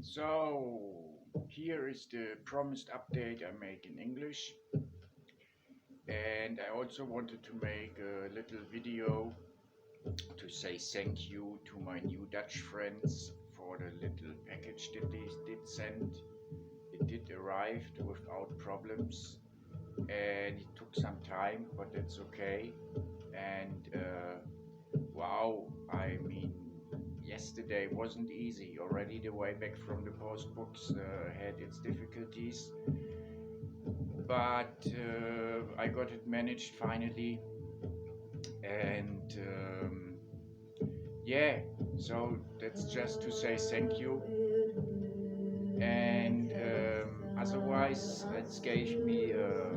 So here is the promised update I make in English, and I also wanted to make a little video to say thank you to my new Dutch friends for the little package that they did send. It did arrive without problems, and it took some time, but that's okay. And wow, I mean, yesterday wasn't easy. Already the way back from the post box had its difficulties, but I got it managed finally. And yeah, so that's just to say thank you. And otherwise, it gave me a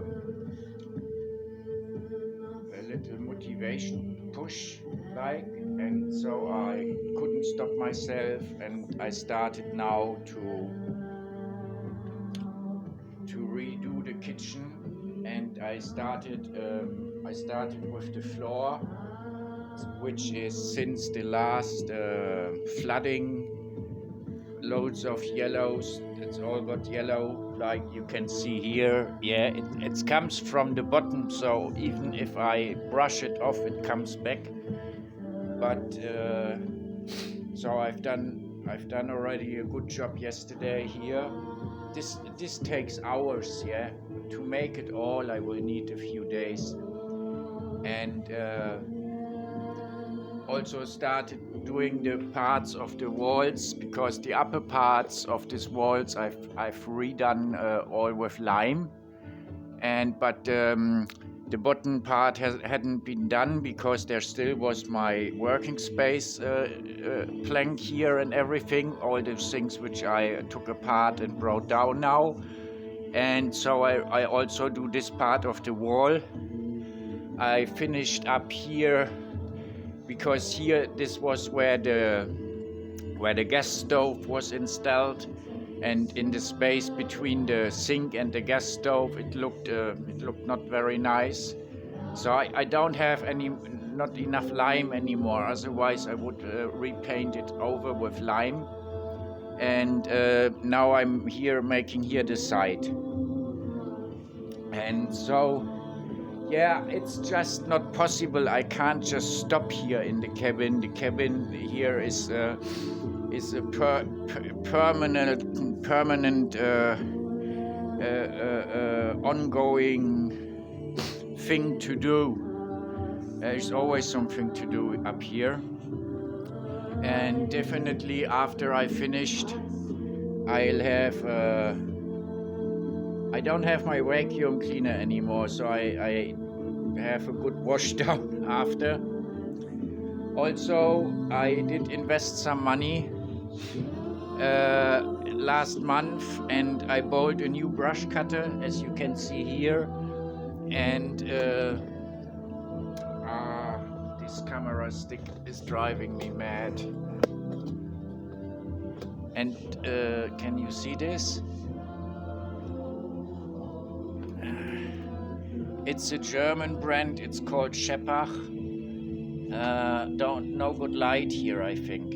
little motivation push, like, and so I couldn't stop myself, and I started now to redo the kitchen, and I started with the floor, which is since the last flooding, loads of yellows. It's all got yellow, like you can see here. Yeah, it comes from the bottom, so even if I brush it off, it comes back. But so I've done already a good job yesterday here. This takes hours, yeah. To make it all, I will need a few days, and also started doing the parts of the walls, because the upper parts of these walls I've redone all with lime, and but the bottom part hadn't been done because there still was my working space plank here and everything, all those things which I took apart and brought down now. And so I also do this part of the wall. I finished up here because here this was where the gas stove was installed, and in the space between the sink and the gas stove it looked not very nice. So I don't have not enough lime anymore, otherwise I would repaint it over with lime. And now I'm here making here the side, and so yeah, it's just not possible. I can't just stop here in the cabin. The cabin here is a permanent ongoing thing to do. There's always something to do up here, and definitely after I finished, I'll have. I don't have my vacuum cleaner anymore, so I have a good wash down after. Also, I did invest some money last month, and I bought a new brush cutter, as you can see here. And this camera stick is driving me mad. And can you see this? It's a German brand. It's called Scheppach. No good light here, I think.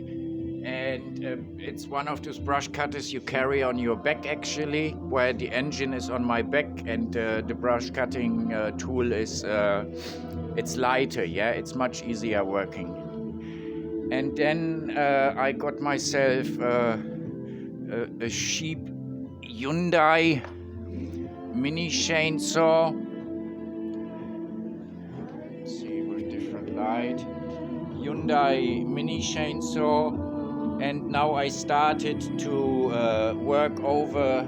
And it's one of those brush cutters you carry on your back, actually, where the engine is on my back, and the brush cutting tool is it's lighter. Yeah, it's much easier working. And then I got myself a cheap Hyundai mini chainsaw. Let's see, with different light. Hyundai mini chainsaw. And now I started to work over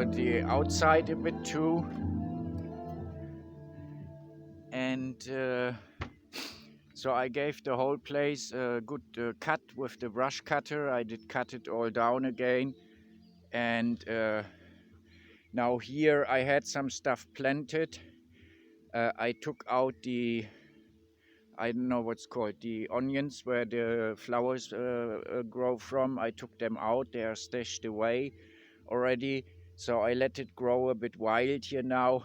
the outside a bit too, and so I gave the whole place a good cut with the brush cutter. I did cut it all down again, and now here I had some stuff planted. I took out the, I don't know what's called, the onions where the flowers grow from. I took them out. They are stashed away already. So I let it grow a bit wild here now.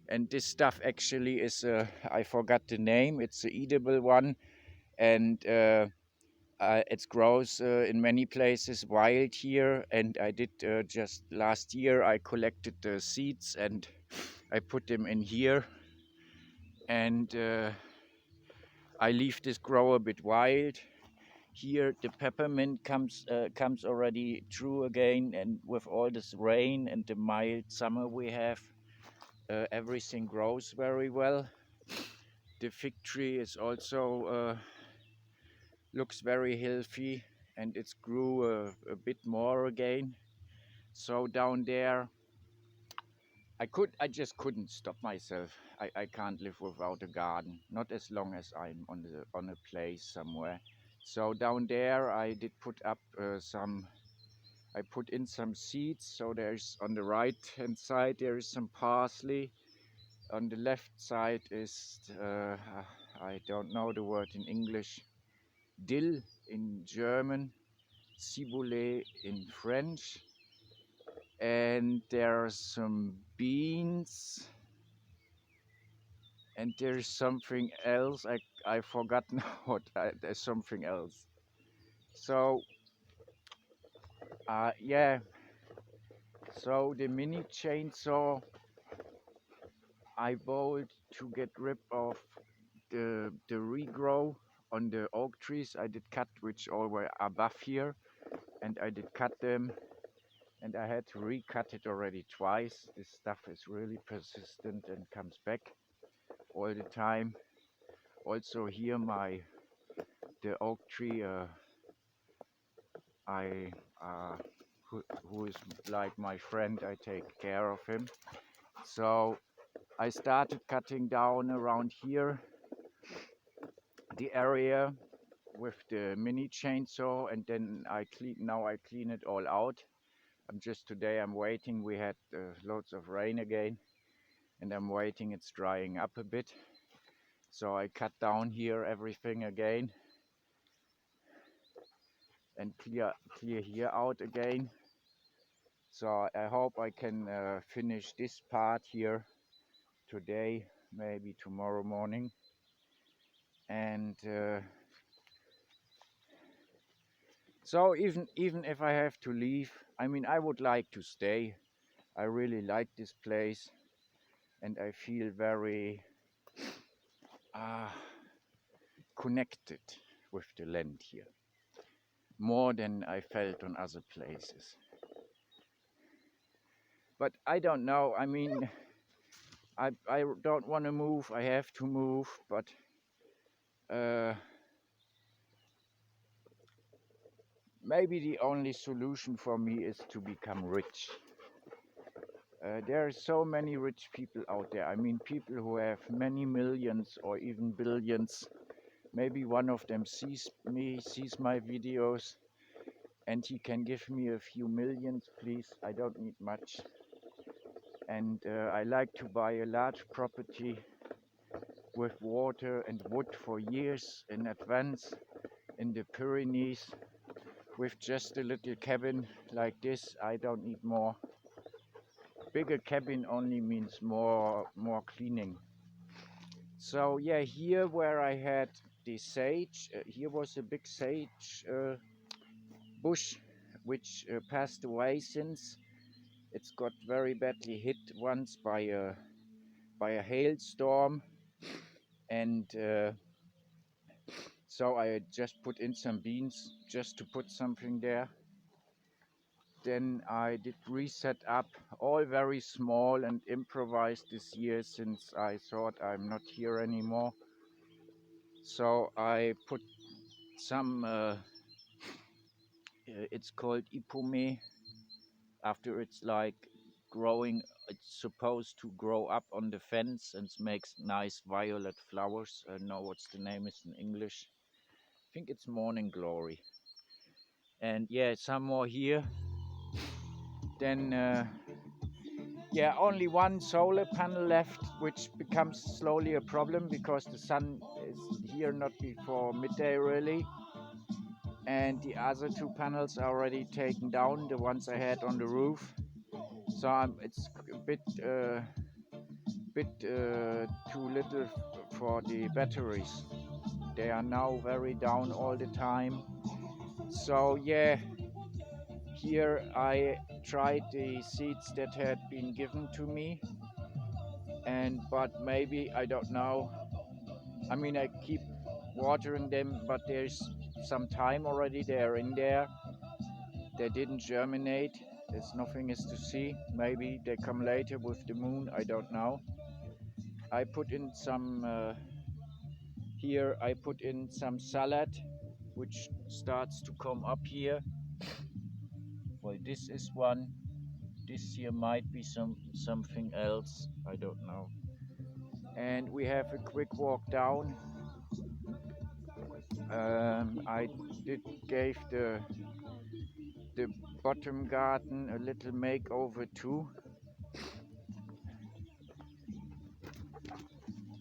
And this stuff actually is, I forgot the name. It's an edible one. and it grows in many places wild here. And I did just last year I collected the seeds and I put them in here, and I leave this grow a bit wild. Here the peppermint comes already true again, and with all this rain and the mild summer we have, everything grows very well. The fig tree is also looks very healthy, and it's grew a bit more again. So down there I just couldn't stop myself. I can't live without a garden, not as long as I'm on a place somewhere. So down there I did put up I put in some seeds. So there's on the right hand side there is some parsley. On the left side is I don't know the word in English, dill in German, ciboulette in French, and there are some beans, and there's something else. I forgot now what. There's something else. So yeah. So the mini chainsaw I bought to get rid of the regrow on the oak trees. I did cut, which all were above here, and I did cut them, and I had to recut it already twice. This stuff is really persistent and comes back all the time. Also here the oak tree I who is like my friend, I take care of him. So I started cutting down around here the area with the mini chainsaw, and then now I clean it all out. Today I'm waiting. We had loads of rain again, and I'm waiting it's drying up a bit. So I cut down here everything again and clear here out again. So I hope I can finish this part here today, maybe tomorrow morning. And so even if I have to leave, I mean, I would like to stay. I really like this place, and I feel very connected with the land here, more than I felt on other places. But I don't know. I mean, I don't want to move. I have to move, but maybe the only solution for me is to become rich. There are so many rich people out there. I mean, people who have many millions or even billions. Maybe one of them sees my videos, and he can give me a few millions, please. I don't need much. And I like to buy a large property with water and wood for years in advance in the Pyrenees, with just a little cabin like this. I don't need more. Bigger cabin only means more cleaning. So yeah, here where I had the sage, here was a big sage bush which passed away since. It's got very badly hit once by a hailstorm, and so I just put in some beans just to put something there. Then I did reset up, all very small and improvised this year, since I thought I'm not here anymore. So I put some, it's called ipome, after it's like growing, it's supposed to grow up on the fence and makes nice violet flowers. I don't know what's the name is in English. I think it's morning glory. And yeah, some more here. Then yeah, only one solar panel left, which becomes slowly a problem because the sun is here not before midday really, and the other two panels are already taken down, the ones I had on the roof. So it's a bit too little for the batteries. They are now very down all the time. So yeah, here I tried the seeds that had been given to me, but maybe, I don't know. I mean, I keep watering them, but there's some time already they're in there. They didn't germinate. There's nothing is to see. Maybe they come later with the moon, I don't know. I put in some here I put in some salad, which starts to come up here. Well, this is one. This here might be something else, I don't know. And we have a quick walk down. I gave the bottom garden a little makeover too.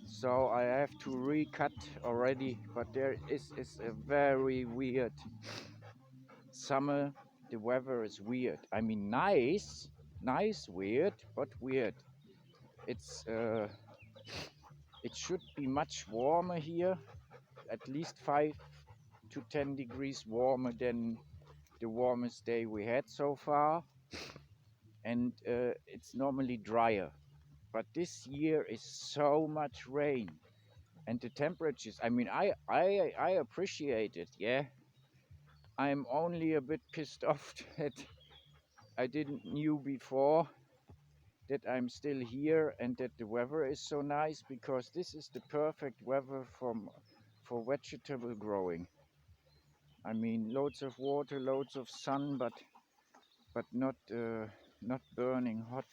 So I have to recut already, but there is a very weird summer. The weather is weird. I mean, nice weird, but weird. It's it should be much warmer here, at least 5 to 10 degrees warmer than the warmest day we had so far, and it's normally drier. But this year is so much rain, and the temperatures, I mean, I appreciate it, yeah. I'm only a bit pissed off that I didn't knew before that I'm still here and that the weather is so nice, because this is the perfect weather for vegetable growing. I mean, loads of water, loads of sun, but not burning hot.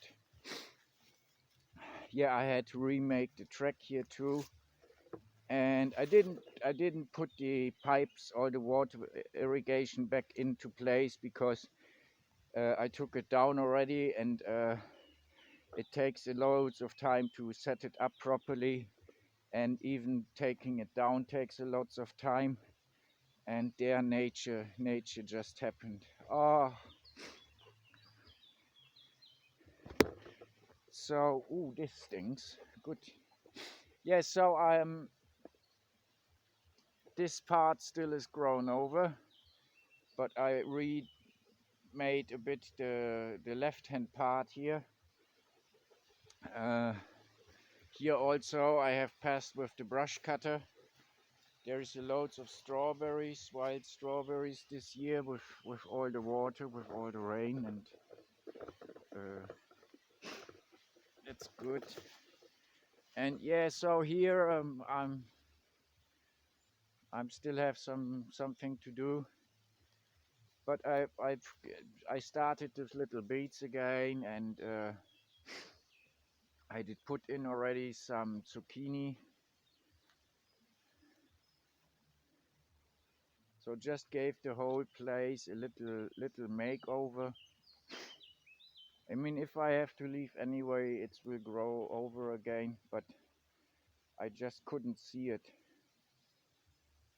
Yeah, I had to remake the track here too. And I didn't put the pipes or the water irrigation back into place, because I took it down already, and it takes loads of time to set it up properly, and even taking it down takes a lots of time. And there nature just happened. Oh, so this stinks. Good. Yeah, so this part still is grown over, but I remade a bit the left hand part here. Here also I have passed with the brush cutter. There is loads of strawberries, wild strawberries this year, with all the water, with all the rain, and that's good. And yeah, so here I'm still have something to do, but I started these little beets again, and I did put in already some zucchini. So just gave the whole place a little makeover. I mean, if I have to leave anyway, it will grow over again, but I just couldn't see it.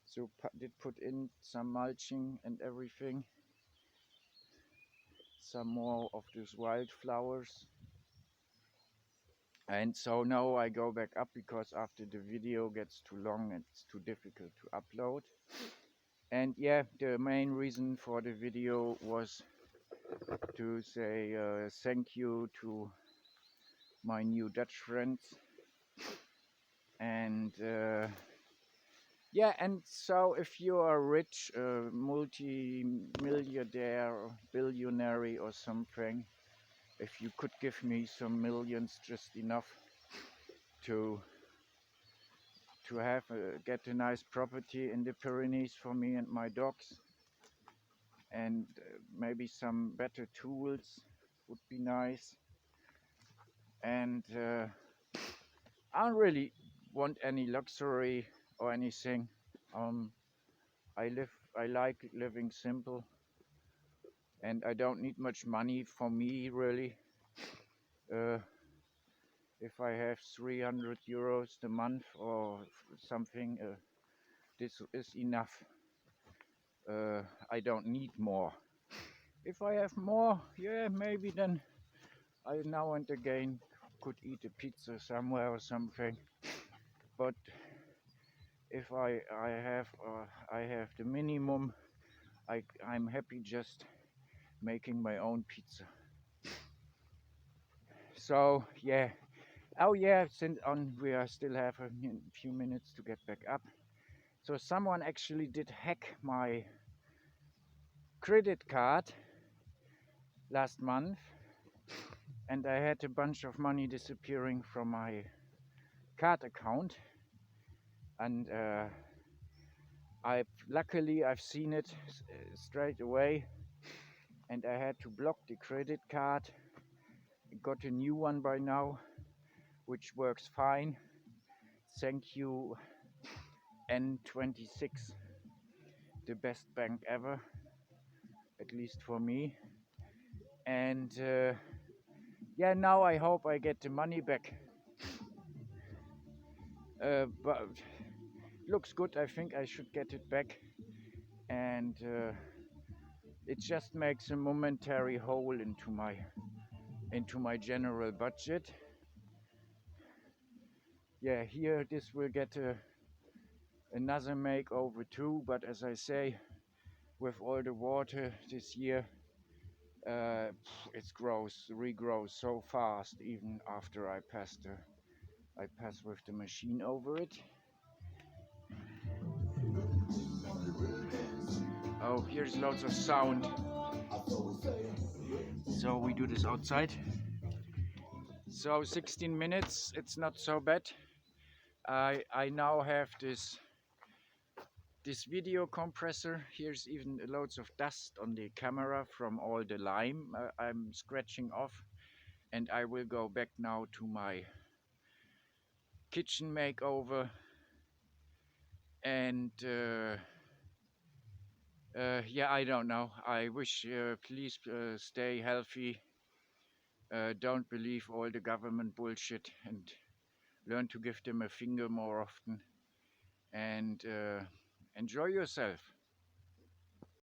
So did put in some mulching and everything. Some more of these wildflowers. And so now I go back up, because after the video gets too long, it's too difficult to upload. And yeah, the main reason for the video was to say thank you to my new Dutch friends. And yeah, and so if you are rich, multi-millionaire, billionaire or something, if you could give me some millions, just enough to have get a nice property in the Pyrenees for me and my dogs, and maybe some better tools would be nice. And I don't really want any luxury or anything. I like living simple, and I don't need much money for me, really. If I have 300 euros a month or something, this is enough. I don't need more. If I have more, yeah, maybe then I now and again could eat a pizza somewhere or something. But if I have the minimum, I'm happy just making my own pizza. So yeah, oh yeah, since we still have a few minutes to get back up. So someone actually did hack my credit card last month, and I had a bunch of money disappearing from my card account, and luckily I've seen it straight away, and I had to block the credit card. Got a new one by now, which works fine. Thank you, N26, the best bank ever, at least for me. And yeah, now I hope I get the money back. But looks good. I think I should get it back, and it just makes a momentary hole into my general budget. Yeah, here this will get another makeover too, but as I say, with all the water this year, it regrows so fast, even after I pass with the machine over it. Oh, here's lots of sound. So we do this outside. So 16 minutes, it's not so bad. I now have this video compressor. Here's even loads of dust on the camera from all the lime I'm scratching off, and I will go back now to my kitchen makeover, and yeah, I don't know. I wish please stay healthy, don't believe all the government bullshit, and learn to give them a finger more often, and enjoy yourself.